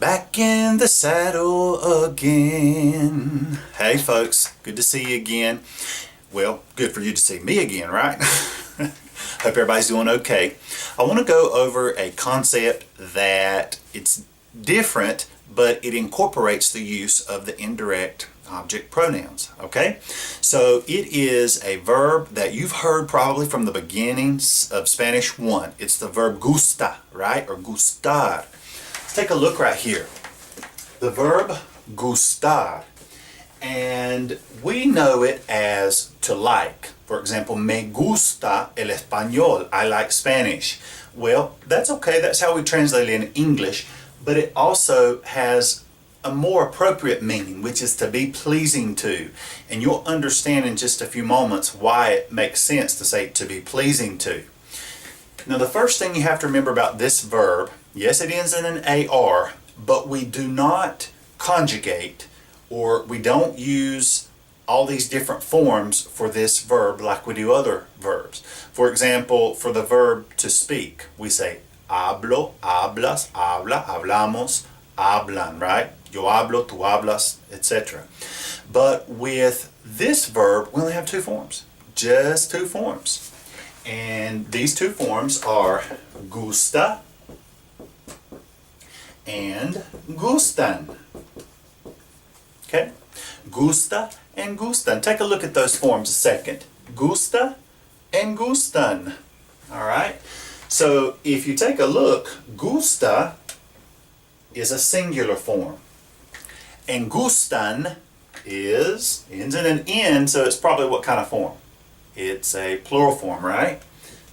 Back in the saddle again. Hey folks, good to see you again. Well, good for you to see me again, right? Hope everybody's doing okay. I want to go over a concept that it's different, but it incorporates the use of the indirect object pronouns, okay? So it is a verb that you've heard probably from the beginnings of Spanish 1. It's the verb gusta, right? Or gustar. Let's take a look right here. The verb gustar. And we know it as to like. For example, me gusta el español. I like Spanish. Well, that's okay. That's how we translate it in English. But it also has a more appropriate meaning, which is to be pleasing to. And you'll understand in just a few moments why it makes sense to say to be pleasing to. Now, the first thing you have to remember about this verb, yes, it ends in an AR, but we do not conjugate, or we don't use all these different forms for this verb like we do other verbs. For example, for the verb to speak, we say hablo, hablas, habla, hablamos, hablan, right? Yo hablo, tú hablas, etc. But with this verb, we only have two forms, just two forms. And these two forms are gusta and gustan. Okay? Gusta and gustan. Take a look at those forms a second. Gusta and gustan. All right? So if you take a look, gusta is a singular form. And gustan ends in an N, so it's probably what kind of form? It's a plural form, right?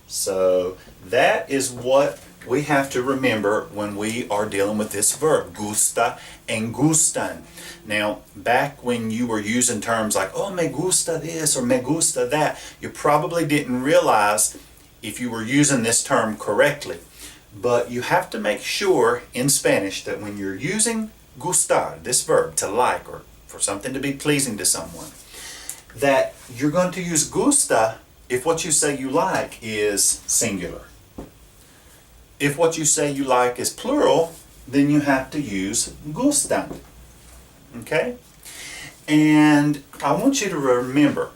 So that is what we have to remember when we are dealing with this verb, gusta and gustan. Now, back when you were using terms like, oh, me gusta this or me gusta that, you probably didn't realize if you were using this term correctly. But you have to make sure in Spanish that when you're using gustar, this verb, to like or for something to be pleasing to someone, that you're going to use gusta if what you say you like is singular. If what you say you like is plural, then you have to use gustan. Okay? And I want you to remember,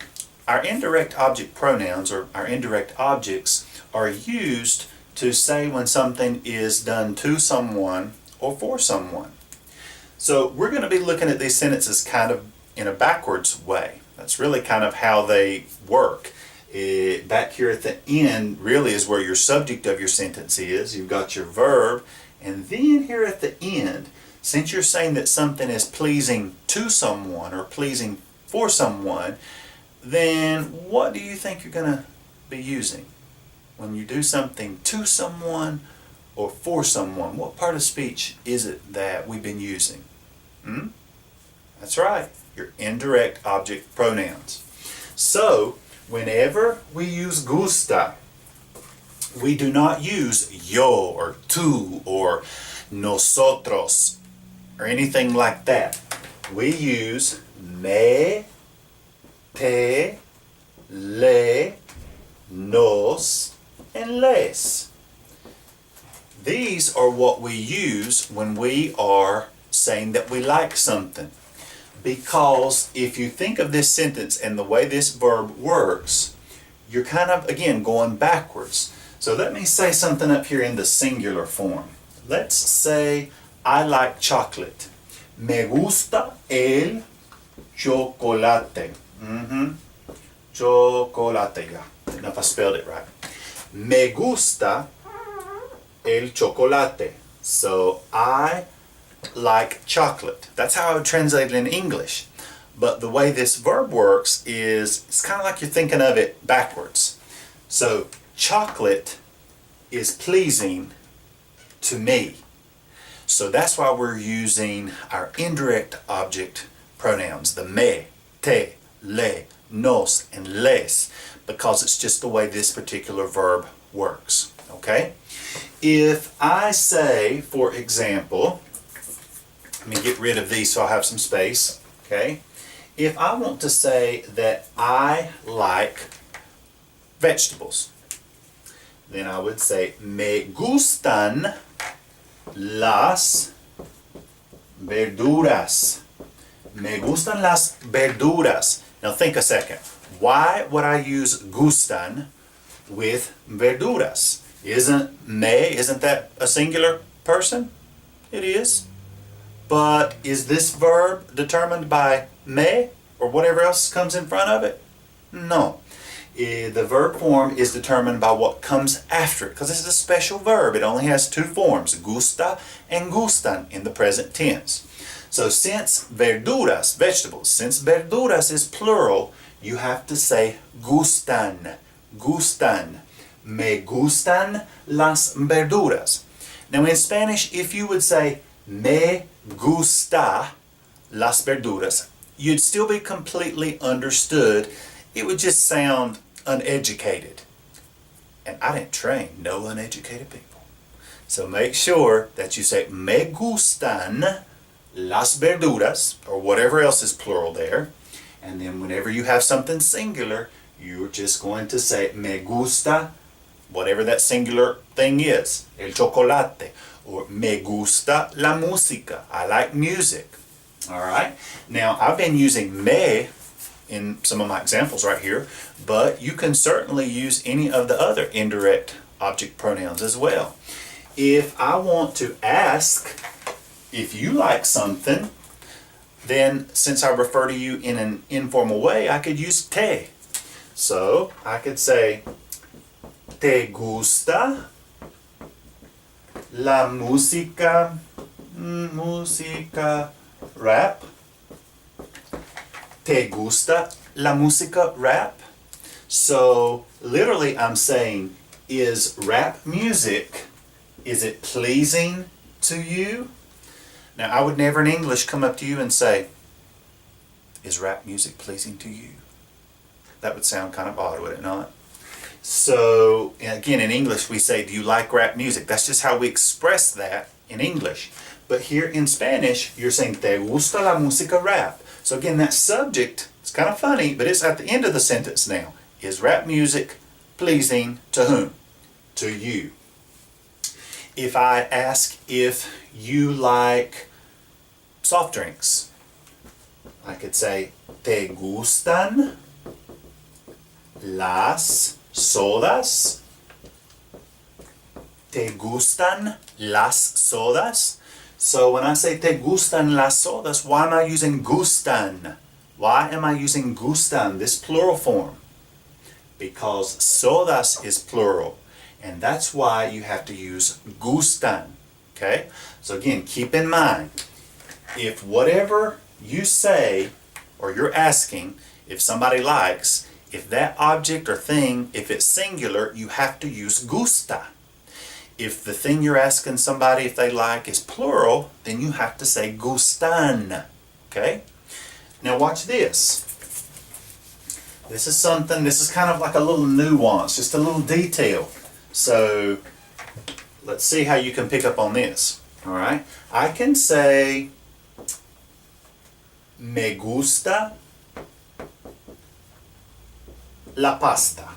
our indirect object pronouns, or our indirect objects, are used to say when something is done to someone or for someone. So we're going to be looking at these sentences kind of in a backwards way. That's really kind of how they work. Back here at the end really is where your subject of your sentence is. You've got your verb, and then here at the end, since you're saying that something is pleasing to someone or pleasing for someone, then what do you think you're going to be using when you do something to someone or for someone? What part of speech is it that we've been using? That's right, your indirect object pronouns. So, whenever we use gusta, we do not use yo or tú or nosotros or anything like that. We use me, te, le, nos, and les. These are what we use when we are saying that we like something. Because if you think of this sentence and the way this verb works, you're kind of, again, going backwards. So let me say something up here in the singular form. Let's say, I like chocolate. Me gusta el chocolate. Chocolate, yeah. I don't know if I spelled it right. Me gusta el chocolate. So I like chocolate. That's how I would translate it in English. But the way this verb works is, it's kind of like you're thinking of it backwards. So chocolate is pleasing to me. So that's why we're using our indirect object pronouns, the me, te, le, nos, and les, because it's just the way this particular verb works. Okay? If I say, for example, let me get rid of these so I have some space. Okay? If I want to say that I like vegetables, then I would say me gustan las verduras. Me gustan las verduras. Now think a second. Why would I use gustan with verduras? Isn't that a singular person? It is. But is this verb determined by me or whatever else comes in front of it? No. The verb form is determined by what comes after it, because this is a special verb. It only has two forms, gusta and gustan, in the present tense. So since verduras, vegetables, since verduras is plural, you have to say gustan, gustan. Me gustan las verduras. Now in Spanish, if you would say me gusta las verduras, you'd still be completely understood. It would just sound uneducated. And I didn't train no uneducated people. So make sure that you say me gustan las verduras, or whatever else is plural there. And then whenever you have something singular, you're just going to say me gusta, whatever that singular thing is, el chocolate, or me gusta la música, I like music. All right. Now I've been using me in some of my examples right here, but you can certainly use any of the other indirect object pronouns as well. If I want to ask if you like something, then since I refer to you in an informal way, I could use te. So I could say, ¿te gusta la música rap? ¿Te gusta la música rap? So literally I'm saying, is rap music, is it pleasing to you? Now I would never in English come up to you and say, is rap music pleasing to you? That would sound kind of odd, would it not? So again, in English we say, do you like rap music? That's just how we express that in English. But here in Spanish, you're saying, ¿te gusta la música rap? So again, that subject, it's kind of funny, but it's at the end of the sentence now. Is rap music pleasing to whom? To you. If I ask if you like soft drinks, I could say, ¿te gustan las sodas? ¿Te gustan las sodas? So when I say te gustan las sodas, why am I using gustan? Why am I using gustan, this plural form? Because sodas is plural, and that's why you have to use gustan. Okay? So again, keep in mind, if whatever you say or you're asking, if somebody likes, if that object or thing, if it's singular, you have to use gusta. If the thing you're asking somebody if they like is plural, then you have to say gustan. Okay? Now watch this. This is kind of like a little nuance, just a little detail. So let's see how you can pick up on this. All right? I can say, me gusta la pasta.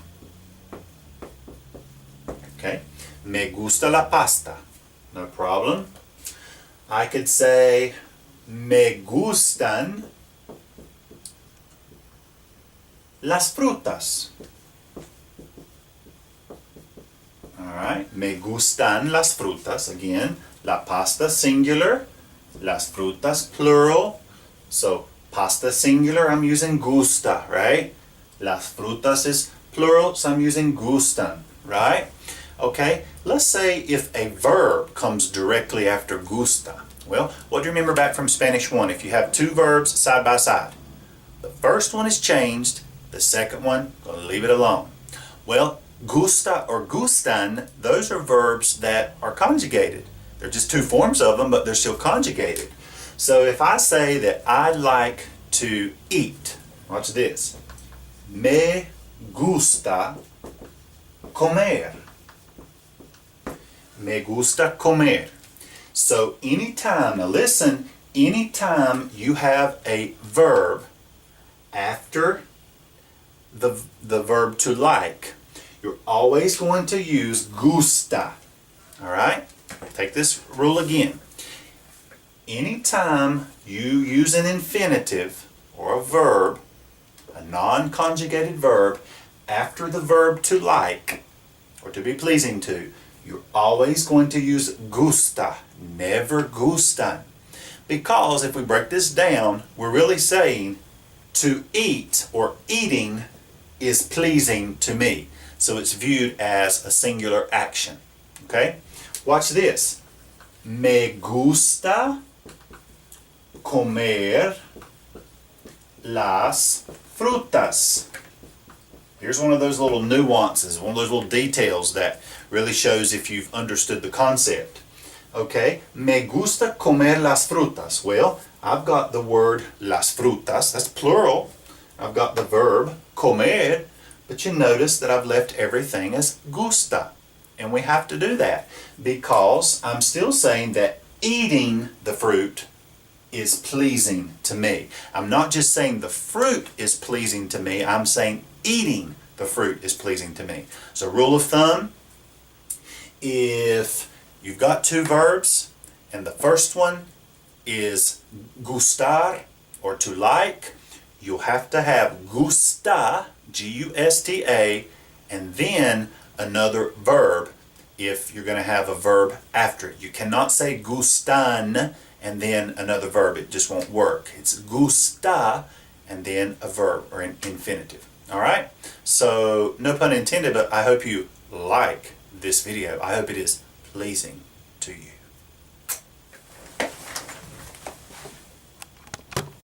Okay? Me gusta la pasta. No problem. I could say, me gustan las frutas. Alright, me gustan las frutas. Again, la pasta singular, las frutas plural. So, pasta singular, I'm using gusta, right? Las frutas is plural, so I'm using gustan, right? Okay, let's say if a verb comes directly after gusta. Well, what do you remember back from Spanish 1? If you have two verbs side by side, the first one is changed, the second one, going to leave it alone. Well, gusta or gustan, those are verbs that are conjugated. They're just two forms of them, but they're still conjugated. So if I say that I like to eat, watch this. Me gusta comer. Me gusta comer. So anytime, now listen, anytime you have a verb after the verb to like, you're always going to use gusta. All right? Take this rule again. anytime you use an infinitive or a verb, a non-conjugated verb, after the verb to like or to be pleasing to, you're always going to use gusta, never gustan. Because if we break this down, we're really saying to eat or eating is pleasing to me. So it's viewed as a singular action. Okay? Watch this. Me gusta comer las frutas. Here's one of those little nuances, one of those little details that really shows if you've understood the concept. Okay, me gusta comer las frutas. Well, I've got the word las frutas, that's plural. I've got the verb comer, but you notice that I've left everything as gusta. And we have to do that because I'm still saying that eating the fruit is pleasing to me. I'm not just saying the fruit is pleasing to me, I'm saying eating the fruit is pleasing to me. So rule of thumb, if you've got two verbs and the first one is gustar or to like, you'll have to have gusta, G-U-S-T-A, and then another verb if you're going to have a verb after it. You cannot say gustan and then another verb. It just won't work. It's gusta and then a verb or an infinitive. Alright? So, no pun intended, but I hope you like this video. I hope it is pleasing to you.